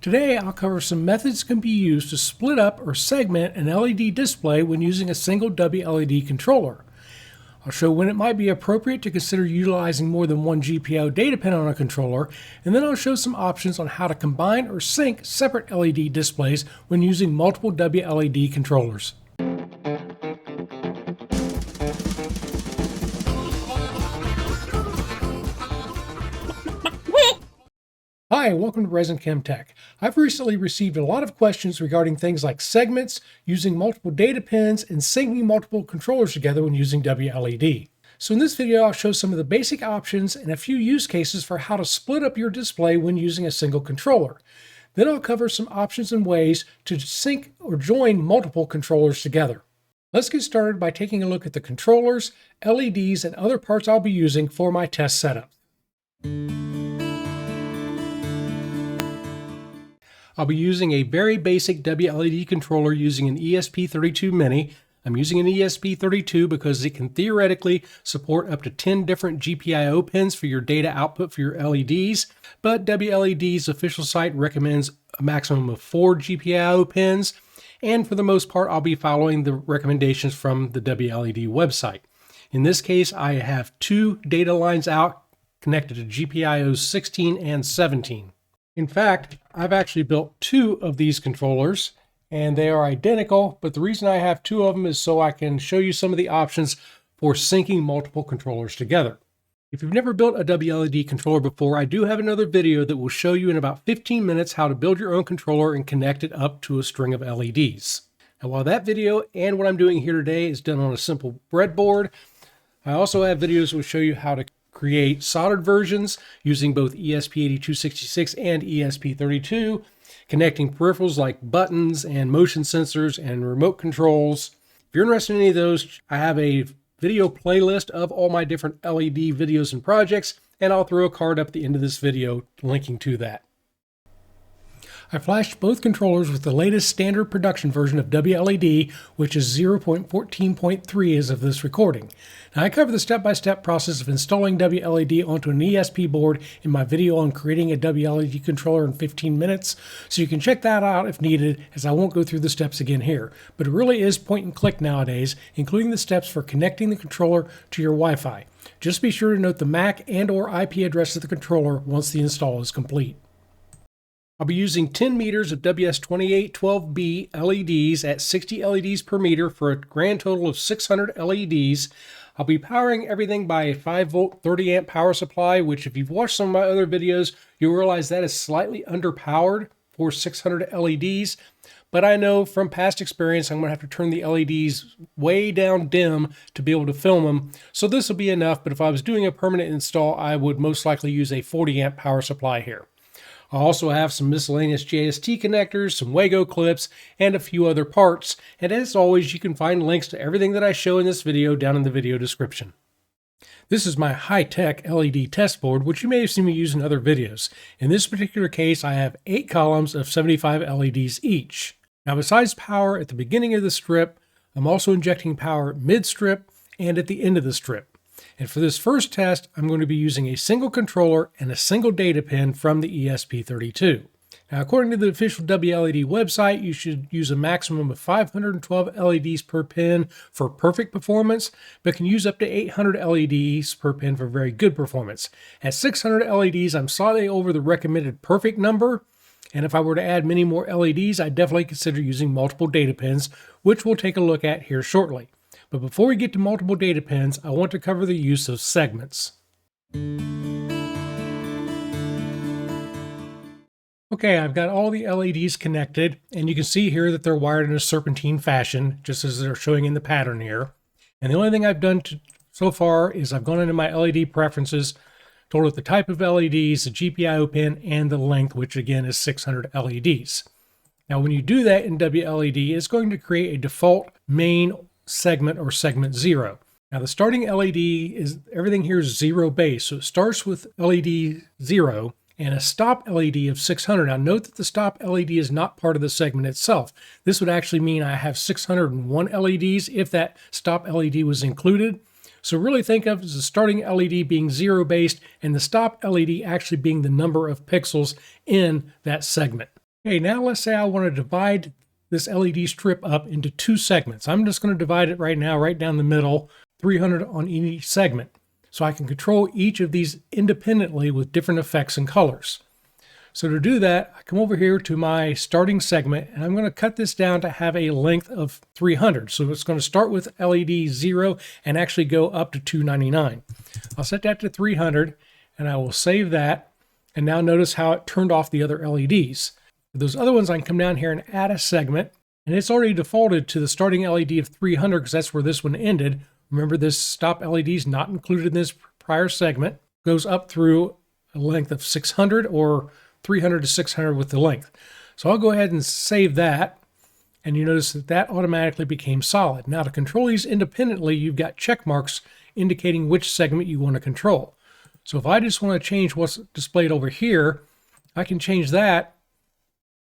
Today, I'll cover some methods that can be used to split up or segment an LED display when using a single WLED controller. I'll show when it might be appropriate to consider utilizing more than one GPIO data pin on a controller, and then I'll show some options on how to combine or sync separate LED displays when using multiple WLED controllers. Hi, and welcome to Resin Chem Tech. I've recently received a lot of questions regarding things like segments, using multiple data pins, and syncing multiple controllers together when using WLED. So in this video, I'll show some of the basic options and a few use cases for how to split up your display when using a single controller. Then I'll cover some options and ways to sync or join multiple controllers together. Let's get started by taking a look at the controllers, LEDs, and other parts I'll be using for my test setup. I'll be using a very basic WLED controller using an ESP32 Mini. I'm using an ESP32 because it can theoretically support up to 10 different GPIO pins for your data output for your LEDs, but WLED's official site recommends a maximum of 4 GPIO pins, and for the most part, I'll be following the recommendations from the WLED website. In this case, I have 2 data lines out connected to GPIOs 16 and 17. In fact, I've actually built 2 of these controllers, and they are identical, but the reason I have 2 of them is so I can show you some of the options for syncing multiple controllers together. If you've never built a WLED controller before, I do have another video that will show you in about 15 minutes how to build your own controller and connect it up to a string of LEDs. Now, while that video and what I'm doing here today is done on a simple breadboard, I also have videos that will show you how to create soldered versions using both ESP8266 and ESP32, connecting peripherals like buttons and motion sensors and remote controls. If you're interested in any of those, I have a video playlist of all my different LED videos and projects, and I'll throw a card up at the end of this video linking to that. I flashed both controllers with the latest standard production version of WLED, which is 0.14.3 as of this recording. Now, I cover the step-by-step process of installing WLED onto an ESP board in my video on creating a WLED controller in 15 minutes, so you can check that out if needed, as I won't go through the steps again here. But it really is point and click nowadays, including the steps for connecting the controller to your Wi-Fi. Just be sure to note the MAC and/or IP address of the controller once the install is complete. I'll be using 10 meters of WS2812B LEDs at 60 LEDs per meter for a grand total of 600 LEDs. I'll be powering everything by a 5-volt 30-amp power supply, which if you've watched some of my other videos, you'll realize that is slightly underpowered for 600 LEDs. But I know from past experience, I'm going to have to turn the LEDs way down dim to be able to film them. So this will be enough, but if I was doing a permanent install, I would most likely use a 40-amp power supply here. I also have some miscellaneous JST connectors, some Wago clips, and a few other parts. And as always, you can find links to everything that I show in this video down in the video description. This is my high-tech LED test board, which you may have seen me use in other videos. In this particular case, I have 8 columns of 75 LEDs each. Now, besides power at the beginning of the strip, I'm also injecting power mid-strip and at the end of the strip. And for this first test, I'm going to be using a single controller and a single data pin from the ESP32. Now, according to the official WLED website, you should use a maximum of 512 LEDs per pin for perfect performance, but can use up to 800 LEDs per pin for very good performance. At 600 LEDs, I'm slightly over the recommended perfect number, and if I were to add many more LEDs, I'd definitely consider using multiple data pins, which we'll take a look at here shortly. But before we get to multiple data pins, I want to cover the use of segments. Okay, I've got all the LEDs connected, and you can see here that they're wired in a serpentine fashion, just as they're showing in the pattern here. And the only thing I've done so far is I've gone into my LED preferences, told it the type of LEDs, the GPIO pin, and the length, which again is 600 LEDs. Now, when you do that in WLED, it's going to create a default main segment or segment 0. Now the starting LED is, everything here is 0 base, so it starts with LED 0 and a stop LED of 600. Now note that the stop LED is not part of the segment itself. This would actually mean I have 601 LEDs if that stop LED was included. So really think of it as the starting LED being 0 based and the stop LED actually being the number of pixels in that segment. Okay, now let's say I want to divide this LED strip up into two segments. I'm just going to divide it right now, right down the middle, 300 on each segment. So I can control each of these independently with different effects and colors. So to do that, I come over here to my starting segment, and I'm going to cut this down to have a length of 300. So it's going to start with LED 0 and actually go up to 299. I'll set that to 300, and I will save that. And now notice how it turned off the other LEDs. For those other ones, I can come down here and add a segment, and it's already defaulted to the starting LED of 300 because that's where this one ended. Remember, this stop LED is not included in this prior segment. It goes up through a length of 600 or 300 to 600 with the length. So I'll go ahead and save that, and you notice that that automatically became solid. Now to control these independently, you've got check marks indicating which segment you want to control. So if I just want to change what's displayed over here, I can change that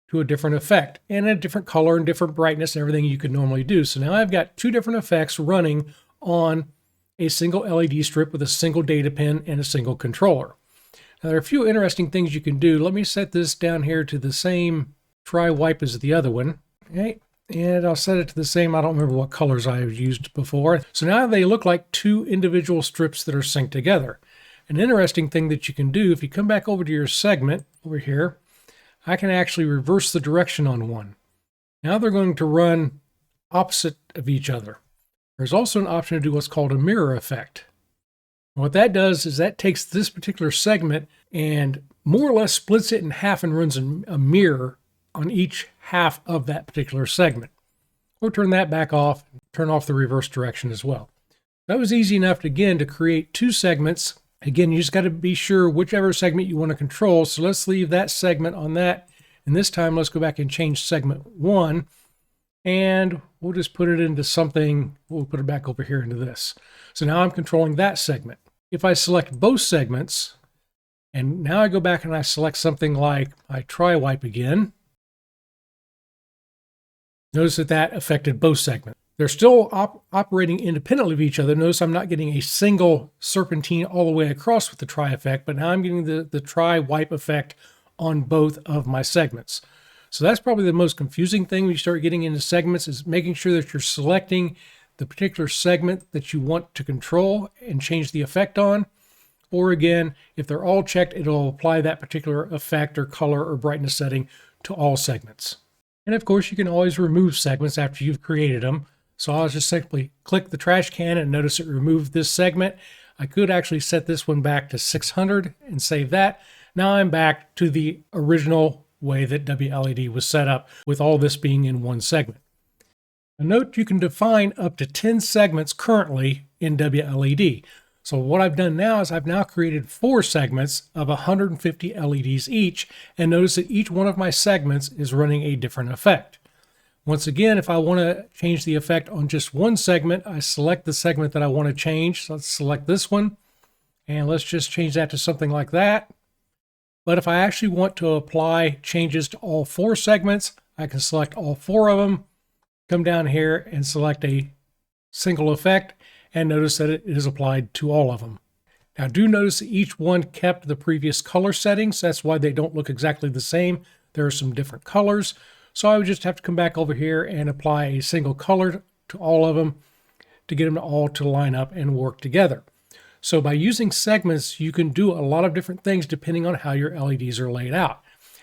to a different effect and a different color and different brightness and everything you could normally do. So now I've got two different effects running on a single LED strip with a single data pin and a single controller. Now, there are a few interesting things you can do. Let me set this down here to the same tri-wipe as the other one. Okay, and I'll set it to the same. I don't remember what colors I've used before. So now they look like two individual strips that are synced together. An interesting thing that you can do, if you come back over to your segment over here, I can actually reverse the direction on one. Now they're going to run opposite of each other. There's also an option to do what's called a mirror effect. What that does is that takes this particular segment and more or less splits it in half and runs a mirror on each half of that particular segment. Or turn that back off, and turn off the reverse direction as well. That was easy enough, again, to create two segments. Again, you just got to be sure whichever segment you want to control. So let's leave that segment on that. And this time, let's go back and change segment 1. And we'll just put it into something. We'll put it back over here into this. So now I'm controlling that segment. If I select both segments, and now I go back and I select something like I tri-wipe again, notice that that affected both segments. They're still operating independently of each other. Notice I'm not getting a single serpentine all the way across with the tri effect, but now I'm getting the tri-wipe effect on both of my segments. So that's probably the most confusing thing when you start getting into segments, is making sure that you're selecting the particular segment that you want to control and change the effect on. Or again, if they're all checked, it'll apply that particular effect or color or brightness setting to all segments. And of course, you can always remove segments after you've created them. So I'll just simply click the trash can and notice it removed this segment. I could actually set this one back to 600 and save that. Now I'm back to the original way that WLED was set up, with all this being in one segment. Note you can define up to 10 segments currently in WLED. So what I've done now is I've now created 4 segments of 150 LEDs each, and notice that each one of my segments is running a different effect. Once again, if I want to change the effect on just one segment, I select the segment that I want to change. So let's select this one, and let's just change that to something like that. But if I actually want to apply changes to all 4 segments, I can select all 4 of them, come down here and select a single effect, and notice that it is applied to all of them. Now do notice that each one kept the previous color settings. That's why they don't look exactly the same. There are some different colors. So I would just have to come back over here and apply a single color to all of them to get them all to line up and work together. So by using segments, you can do a lot of different things depending on how your LEDs are laid out.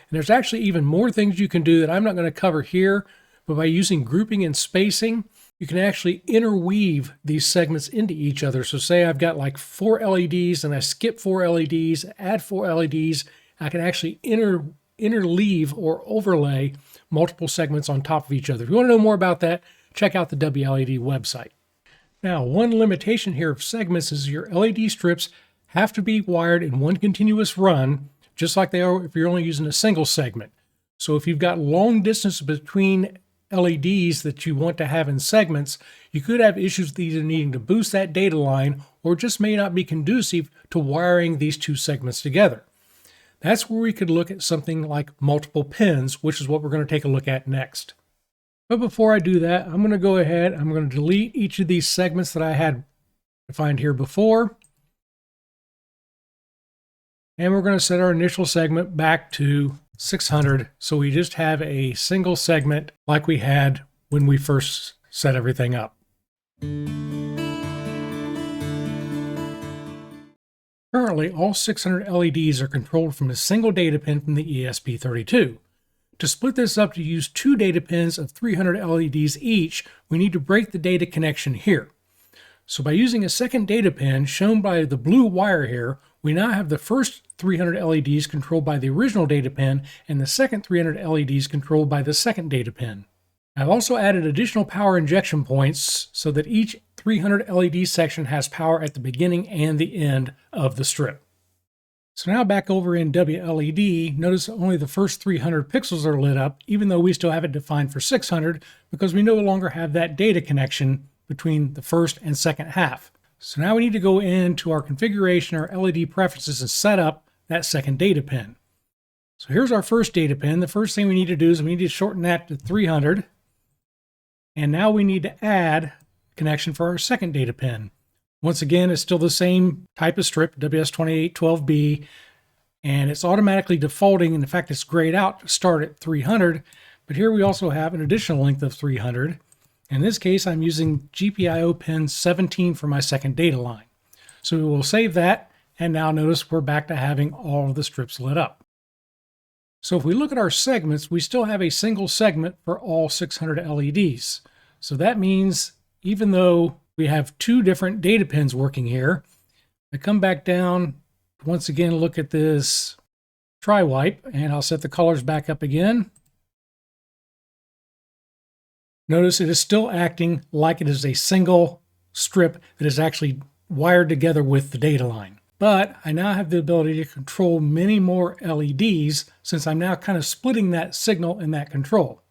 And there's actually even more things you can do that I'm not going to cover here, but by using grouping and spacing, you can actually interweave these segments into each other. So say I've got like 4 LEDs and I skip 4 LEDs, add 4 LEDs, I can actually interleave or overlay multiple segments on top of each other. If you want to know more about that, check out the WLED website. Now, one limitation here of segments is your LED strips have to be wired in one continuous run, just like they are if you're only using a single segment. So if you've got long distance between LEDs that you want to have in segments, you could have issues with either needing to boost that data line or just may not be conducive to wiring these two segments together. That's where we could look at something like multiple pins, which is what we're going to take a look at next. But before I do that, I'm going to go ahead, I'm going to delete each of these segments that I had defined here before. And we're going to set our initial segment back to 600, so we just have a single segment like we had when we first set everything up. Currently, all 600 LEDs are controlled from a single data pin from the ESP32. To split this up to use 2 data pins of 300 LEDs each, we need to break the data connection here. So by using a second data pin, shown by the blue wire here, we now have the first 300 LEDs controlled by the original data pin and the second 300 LEDs controlled by the second data pin. I've also added additional power injection points so that each 300 LED section has power at the beginning and the end of the strip. So now back over in WLED, notice only the first 300 pixels are lit up, even though we still have it defined for 600 because we no longer have that data connection between the first and second half. So now we need to go into our configuration, our LED preferences, and set up that second data pin. So here's our first data pin. The first thing we need to do is we need to shorten that to 300. And now we need to add a connection for our second data pin. Once again, it's still the same type of strip, WS2812B, and it's automatically defaulting. In fact, it's grayed out to start at 300, but here we also have an additional length of 300. In this case, I'm using GPIO pin 17 for my second data line. So we will save that, and now notice we're back to having all of the strips lit up. So if we look at our segments, we still have a single segment for all 600 LEDs. So that means even though we have 2 different data pins working here, I come back down, once again look at this tri-wipe, and I'll set the colors back up again. Notice it is still acting like it is a single strip that is actually wired together with the data line. But I now have the ability to control many more LEDs since I'm now kind of splitting that signal and that control.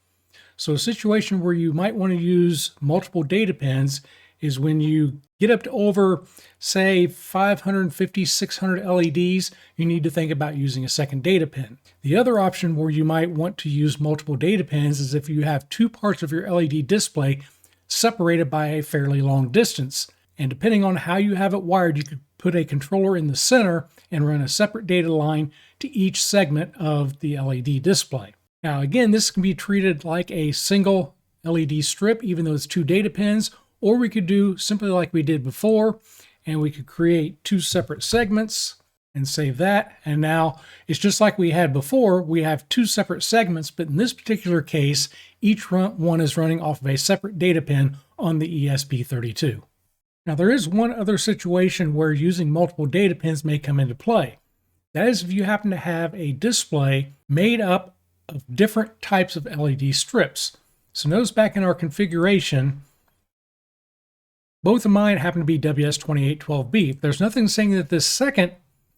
So a situation where you might want to use multiple data pins is when you get up to over, say, 550, 600 LEDs, you need to think about using a second data pin. The other option where you might want to use multiple data pins is if you have 2 parts of your LED display separated by a fairly long distance. And depending on how you have it wired, you could put a controller in the center and run a separate data line to each segment of the LED display. Now again, this can be treated like a single LED strip, even though it's 2 data pins, or we could do simply like we did before, and we could create 2 separate segments and save that. And now it's just like we had before. We have 2 separate segments, but in this particular case, each one is running off of a separate data pin on the ESP32. Now there is one other situation where using multiple data pins may come into play. That is if you happen to have a display made up of different types of LED strips. So notice back in our configuration, both of mine happen to be WS2812B. There's nothing saying that this second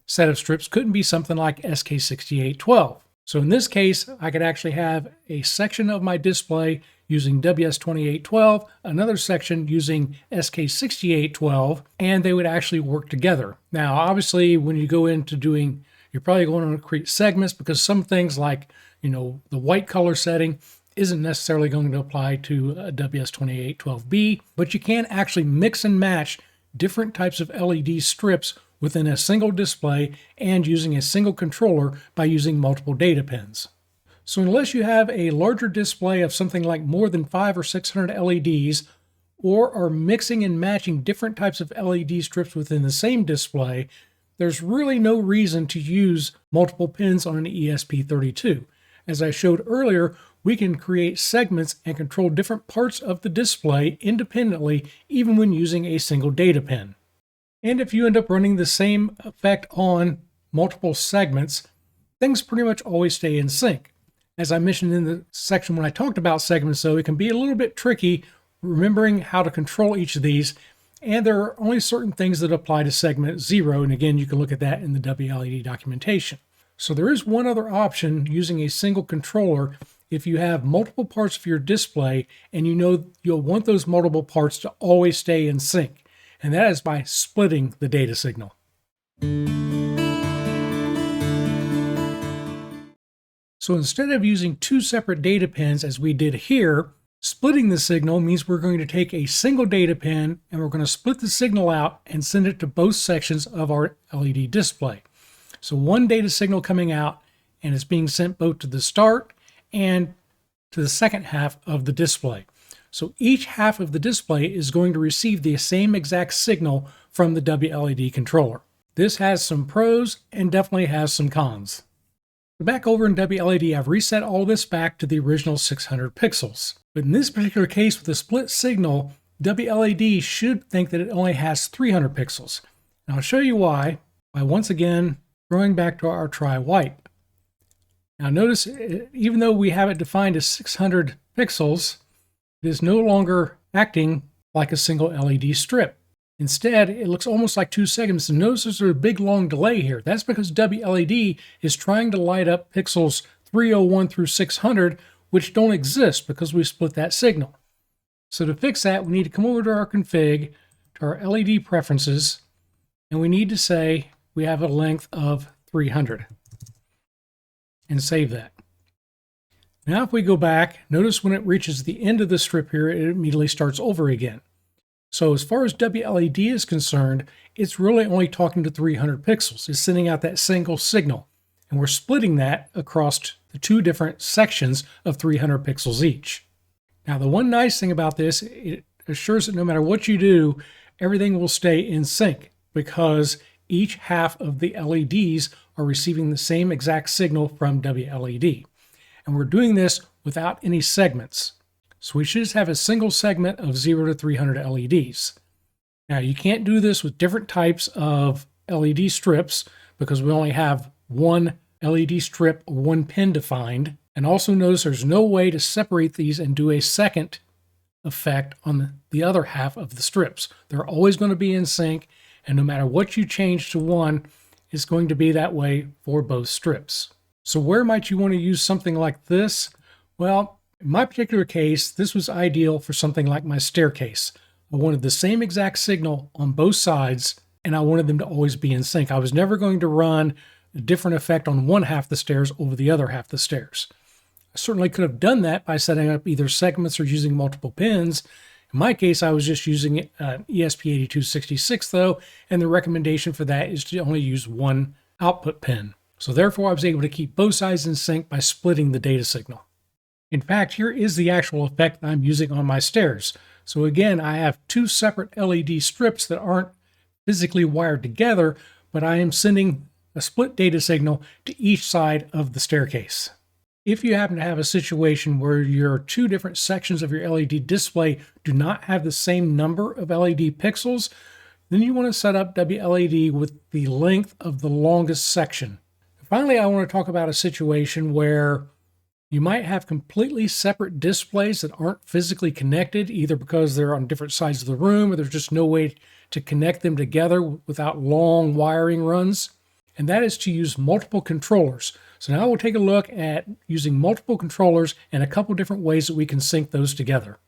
set of strips couldn't be something like SK6812. So in this case, I could actually have a section of my display using WS2812, another section using SK6812, and they would actually work together. Now, obviously, when you go into doing, you're probably going to create segments because some things like, the white color setting isn't necessarily going to apply to a WS2812B, but you can actually mix and match different types of LED strips within a single display and using a single controller by using multiple data pins. So unless you have a larger display of something like more than 500 or 600 LEDs, or are mixing and matching different types of LED strips within the same display, there's really no reason to use multiple pins on an ESP32. As I showed earlier, we can create segments and control different parts of the display independently, even when using a single data pin. And if you end up running the same effect on multiple segments, things pretty much always stay in sync. As I mentioned in the section when I talked about segments, though, it can be a little bit tricky remembering how to control each of these, and there are only certain things that apply to segment 0, and again, you can look at that in the WLED documentation. So there is one other option using a single controller if you have multiple parts of your display and you know you'll want those multiple parts to always stay in sync, and that is by splitting the data signal. So instead of using 2 separate data pins as we did here, splitting the signal means we're going to take a single data pin and we're going to split the signal out and send it to both sections of our LED display. So one data signal coming out and it's being sent both to the start and to the second half of the display. So each half of the display is going to receive the same exact signal from the WLED controller. This has some pros and definitely has some cons. Back over in WLED, I've reset all this back to the original 600 pixels. But in this particular case with a split signal, WLED should think that it only has 300 pixels. And I'll show you why by once again going back to our try white. Now notice, even though we have it defined as 600 pixels, it is no longer acting like a single LED strip. Instead, it looks almost like 2 segments. And notice there's a big long delay here. That's because WLED is trying to light up pixels 301 through 600, which don't exist because we split that signal. So to fix that, we need to come over to our config, to our LED preferences, and we need to say we have a length of 300 and save that. Now if we go back, notice when it reaches the end of the strip here, it immediately starts over again. So as far as WLED is concerned, it's really only talking to 300 pixels. It's sending out that single signal, and we're splitting that across the 2 different sections of 300 pixels each. Now the one nice thing about this, it assures that no matter what you do, everything will stay in sync because each half of the LEDs are receiving the same exact signal from WLED. And we're doing this without any segments. So we should just have a single segment of 0 to 300 LEDs. Now you can't do this with different types of LED strips because we only have one LED strip or one pin defined. And also notice there's no way to separate these and do a second effect on the other half of the strips. They're always going to be in sync, and no matter what you change to one, it's going to be that way for both strips. So where might you want to use something like this? Well, in my particular case, this was ideal for something like my staircase. I wanted the same exact signal on both sides, and I wanted them to always be in sync. I was never going to run a different effect on one half the stairs over the other half the stairs. I certainly could have done that by setting up either segments or using multiple pins. In my case, I was just using ESP8266 though, and the recommendation for that is to only use one output pin. So therefore, I was able to keep both sides in sync by splitting the data signal. In fact, here is the actual effect that I'm using on my stairs. So again, I have 2 separate LED strips that aren't physically wired together, but I am sending a split data signal to each side of the staircase. If you happen to have a situation where your 2 different sections of your LED display do not have the same number of LED pixels, then you want to set up WLED with the length of the longest section. Finally, I want to talk about a situation where you might have completely separate displays that aren't physically connected, either because they're on different sides of the room or there's just no way to connect them together without long wiring runs. And that is to use multiple controllers. So now we'll take a look at using multiple controllers and a couple different ways that we can sync those together.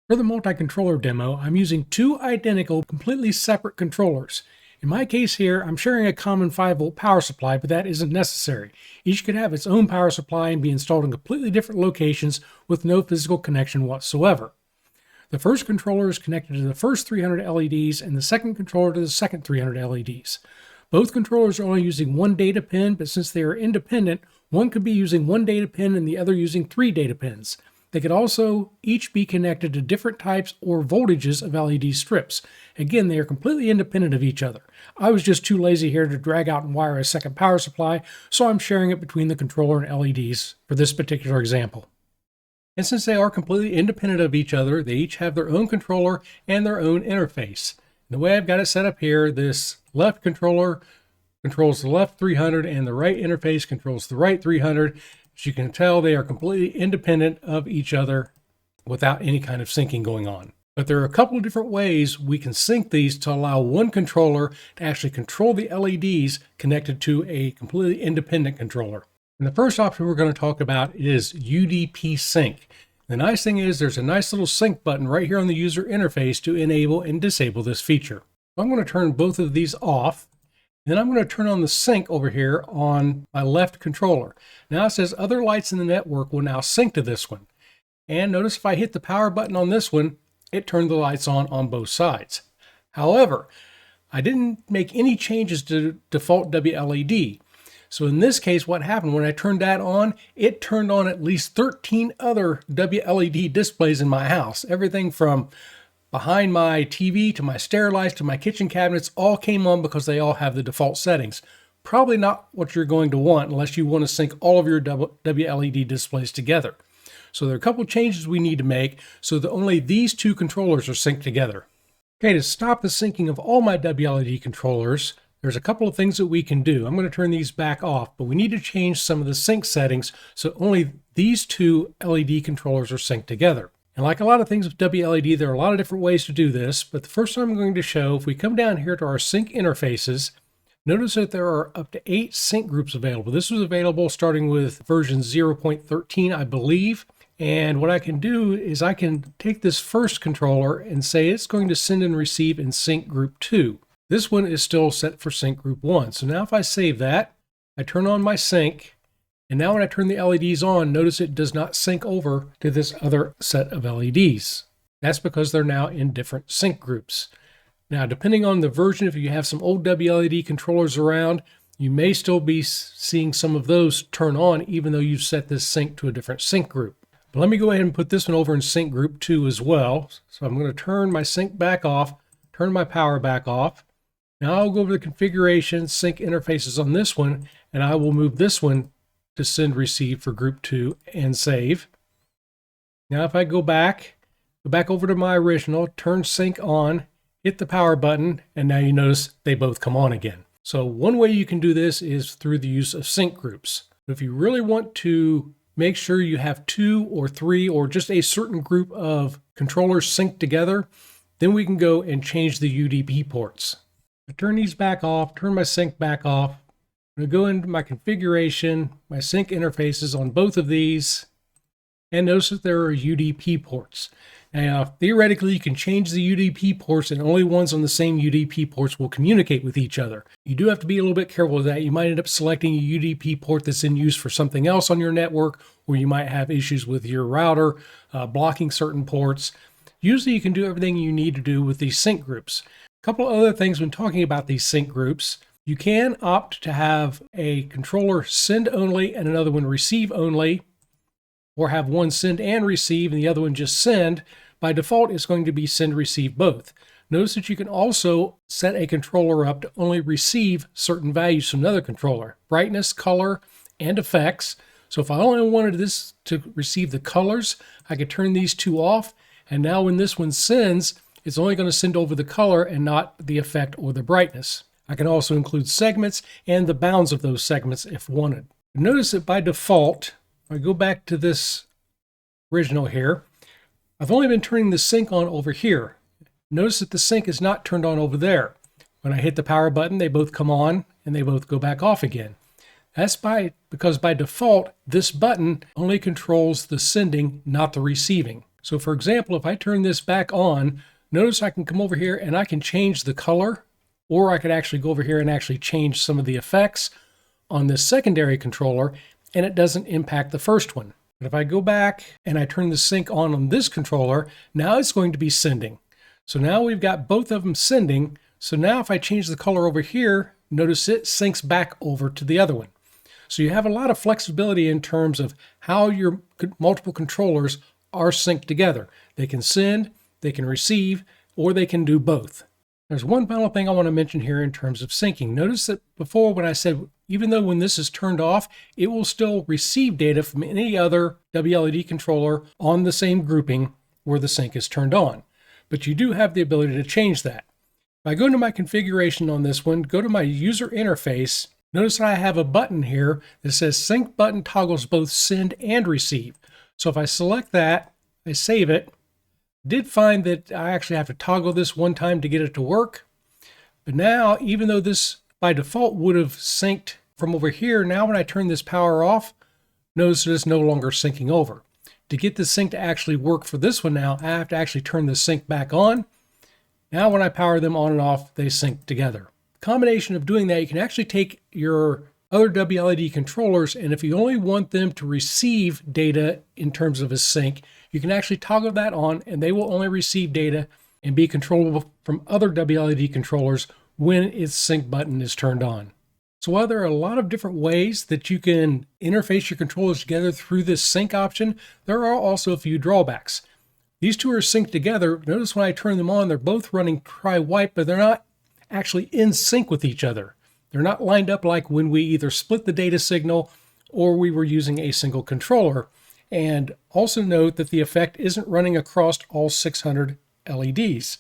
For the multi-controller demo, I'm using 2 identical, completely separate controllers. In my case here, I'm sharing a common 5-volt power supply, but that isn't necessary. Each could have its own power supply and be installed in completely different locations with no physical connection whatsoever. The first controller is connected to the first 300 LEDs and the second controller to the second 300 LEDs. Both controllers are only using 1 data pin, but since they are independent, one could be using 1 data pin and the other using 3 data pins. They could also each be connected to different types or voltages of LED strips. Again, they are completely independent of each other. I was just too lazy here to drag out and wire a second power supply, so I'm sharing it between the controller and LEDs for this particular example. And since they are completely independent of each other, they each have their own controller and their own interface. The way I've got it set up here, this left controller controls the left 300 and the right interface controls the right 300. As you can tell, they are completely independent of each other without any kind of syncing going on. But there are a couple of different ways we can sync these to allow one controller to actually control the LEDs connected to a completely independent controller. And the first option we're going to talk about is UDP sync. The nice thing is there's a nice little sync button right here on the user interface to enable and disable this feature. I'm going to turn both of these off. Then I'm going to turn on the sync over here on my left controller. Now it says other lights in the network will now sync to this one. And notice if I hit the power button on this one, it turned the lights on both sides. However, I didn't make any changes to default WLED. So in this case, what happened when I turned that on, it turned on at least 13 other WLED displays in my house. Everything from behind my TV to my stair lights to my kitchen cabinets all came on because they all have the default settings. Probably not what you're going to want unless you want to sync all of your WLED displays together. So there are a couple changes we need to make so that only these two controllers are synced together. Okay, to stop the syncing of all my WLED controllers, there's a couple of things that we can do. I'm going to turn these back off, but we need to change some of the sync settings so only these two LED controllers are synced together. And like a lot of things with WLED, there are a lot of different ways to do this, but the first one I'm going to show, if we come down here to our sync interfaces, notice that there are up to 8 sync groups available. This was available starting with version 0.13, I believe. And what I can do is I can take this first controller and say it's going to send and receive in sync group 2. This one is still set for sync group 1. So now if I save that, I turn on my sync, and now when I turn the LEDs on, notice it does not sync over to this other set of LEDs. That's because they're now in different sync groups. Now, depending on the version, if you have some old WLED controllers around, you may still be seeing some of those turn on even though you've set this sync to a different sync group. But let me go ahead and put this one over in sync group 2 as well. So I'm going to turn my sync back off, turn my power back off. Now I'll go over the configuration, sync interfaces on this one, and I will move this one to send receive for group 2 and save. Now if I go back over to my original, turn sync on, hit the power button, and now you notice they both come on again. So one way you can do this is through the use of sync groups. If you really want to make sure you have 2 or 3 or just a certain group of controllers synced together, then we can go and change the UDP ports. I turn these back off, turn my sync back off. I'm going to go into my configuration, my sync interfaces on both of these, and notice that there are UDP ports. Now, theoretically, you can change the UDP ports and only ones on the same UDP ports will communicate with each other. You do have to be a little bit careful with that. You might end up selecting a UDP port that's in use for something else on your network, or you might have issues with your router blocking certain ports. Usually, you can do everything you need to do with these sync groups. A couple of other things when talking about these sync groups, you can opt to have a controller send only and another one receive only, or have one send and receive and the other one just send. By default, it's going to be send receive both. Notice that you can also set a controller up to only receive certain values from another controller, brightness, color, and effects. So if I only wanted this to receive the colors, I could turn these two off. And now when this one sends, it's only going to send over the color and not the effect or the brightness. I can also include segments and the bounds of those segments if wanted. Notice that by default, if I go back to this original here, I've only been turning the sync on over here. Notice that the sync is not turned on over there. When I hit the power button, they both come on and they both go back off again. That's because by default, this button only controls the sending, not the receiving. So for example, if I turn this back on, notice I can come over here and I can change the color, or I could actually go over here and actually change some of the effects on this secondary controller, and it doesn't impact the first one. But if I go back and I turn the sync on this controller, now it's going to be sending. So now we've got both of them sending. So now if I change the color over here, notice it syncs back over to the other one. So you have a lot of flexibility in terms of how your multiple controllers are synced together. They can send, they can receive, or they can do both. There's one final thing I want to mention here in terms of syncing. Notice that before when I said, even though when this is turned off, it will still receive data from any other WLED controller on the same grouping where the sync is turned on. But you do have the ability to change that. If I go into my configuration on this one, go to my user interface, notice that I have a button here that says sync button toggles both send and receive. So if I select that, I save it, did find that I actually have to toggle this one time to get it to work. But now, even though this by default would have synced from over here, now when I turn this power off, notice that it's no longer syncing over. To get the sync to actually work for this one now, I have to actually turn the sync back on. Now when I power them on and off, they sync together. Combination of doing that, you can actually take your other WLED controllers, and if you only want them to receive data in terms of a sync, you can actually toggle that on and they will only receive data and be controllable from other WLED controllers when its sync button is turned on. So while there are a lot of different ways that you can interface your controllers together through this sync option, there are also a few drawbacks. These two are synced together. Notice when I turn them on, they're both running tri-white, but they're not actually in sync with each other. They're not lined up like when we either split the data signal or we were using a single controller. And also note that the effect isn't running across all 600 LEDs.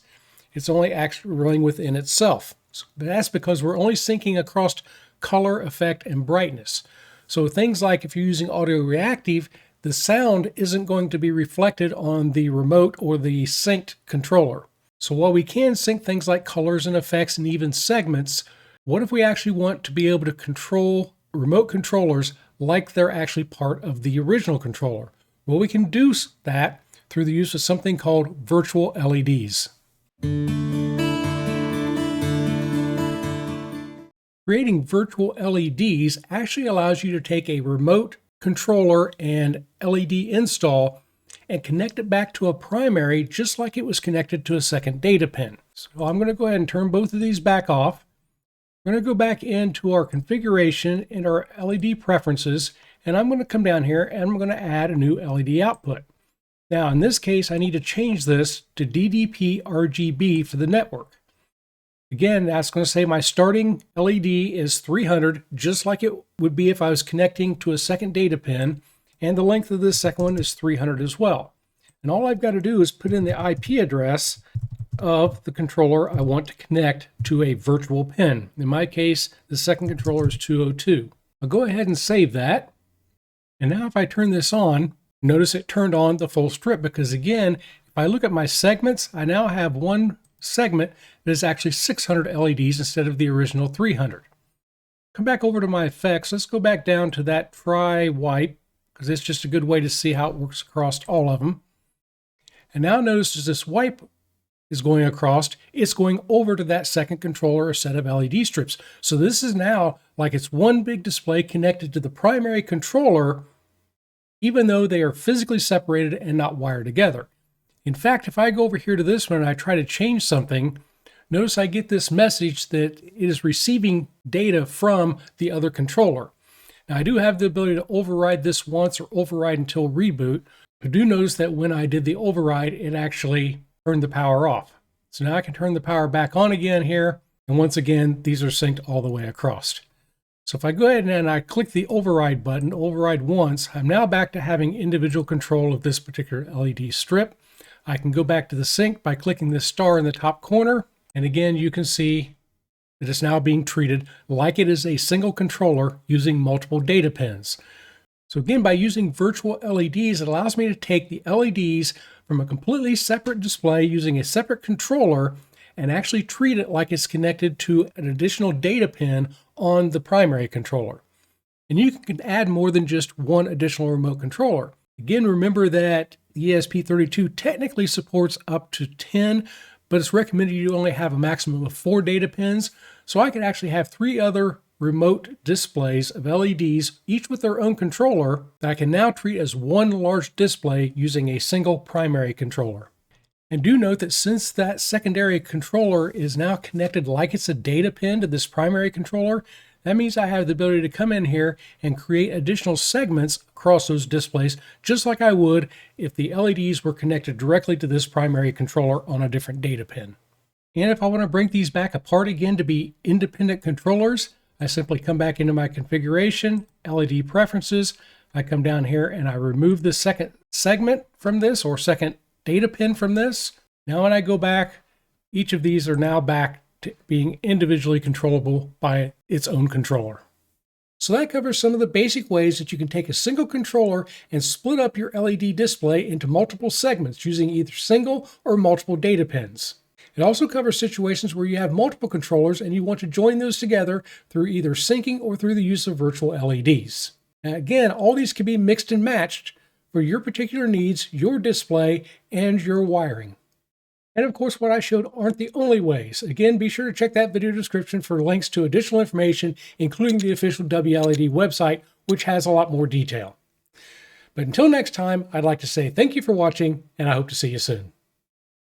It's only actually running within itself. So that's because we're only syncing across color, effect, and brightness. So things like if you're using audio reactive, the sound isn't going to be reflected on the remote or the synced controller. So while we can sync things like colors and effects and even segments, what if we actually want to be able to control remote controllers like they're actually part of the original controller? Well, we can do that through the use of something called virtual LEDs. Creating virtual LEDs actually allows you to take a remote controller and LED install and connect it back to a primary just like it was connected to a second data pin. So I'm going to go ahead and turn both of these back off. We're going to go back into our configuration in our LED preferences, and I'm going to come down here and I'm going to add a new LED output. Now in this case, I need to change this to DDP RGB for the network. Again, that's going to say my starting LED is 300, just like it would be if I was connecting to a second data pin, and the length of this second one is 300 as well. And all I've got to do is put in the IP address of the controller I want to connect to a virtual pin. In my case, the second controller is 202. I'll go ahead and save that. And now if I turn this on, notice it turned on the full strip, because again, if I look at my segments, I now have one segment that is actually 600 LEDs instead of the original 300. Come back over to my effects. Let's go back down to that tri-white, because it's just a good way to see how it works across all of them. And now notice as this wipe is going across, it's going over to that second controller or set of LED strips. So this is now like it's one big display connected to the primary controller, even though they are physically separated and not wired together. In fact, if I go over here to this one and I try to change something, notice I get this message that it is receiving data from the other controller. Now I do have the ability to override this once or override until reboot, but do notice that when I did the override, it actually turned the power off. So now I can turn the power back on again here, and once again, these are synced all the way across. So if I go ahead and I click the override button, override once, I'm now back to having individual control of this particular LED strip. I can go back to the sync by clicking this star in the top corner. And again, you can see that it's now being treated like it is a single controller using multiple data pins. So again, by using virtual LEDs, it allows me to take the LEDs from a completely separate display using a separate controller and actually treat it like it's connected to an additional data pin on the primary controller. And you can add more than just one additional remote controller. Again, remember that the ESP32 technically supports up to 10, but it's recommended you only have a maximum of 4 data pins. So I could actually have 3 other remote displays of LEDs, each with their own controller, that I can now treat as one large display using a single primary controller. And do note that since that secondary controller is now connected like it's a data pin to this primary controller, that means I have the ability to come in here and create additional segments across those displays, just like I would if the LEDs were connected directly to this primary controller on a different data pin. And if I want to break these back apart again to be independent controllers, I simply come back into my configuration, LED preferences. I come down here and I remove the second segment from this or second data pin from this. Now when I go back, each of these are now back to being individually controllable by its own controller. So that covers some of the basic ways that you can take a single controller and split up your LED display into multiple segments using either single or multiple data pins. It also covers situations where you have multiple controllers and you want to join those together through either syncing or through the use of virtual LEDs. Now again, all these can be mixed and matched for your particular needs, your display, and your wiring. And of course, what I showed aren't the only ways. Again, be sure to check that video description for links to additional information, including the official WLED website, which has a lot more detail. But until next time, I'd like to say thank you for watching, and I hope to see you soon.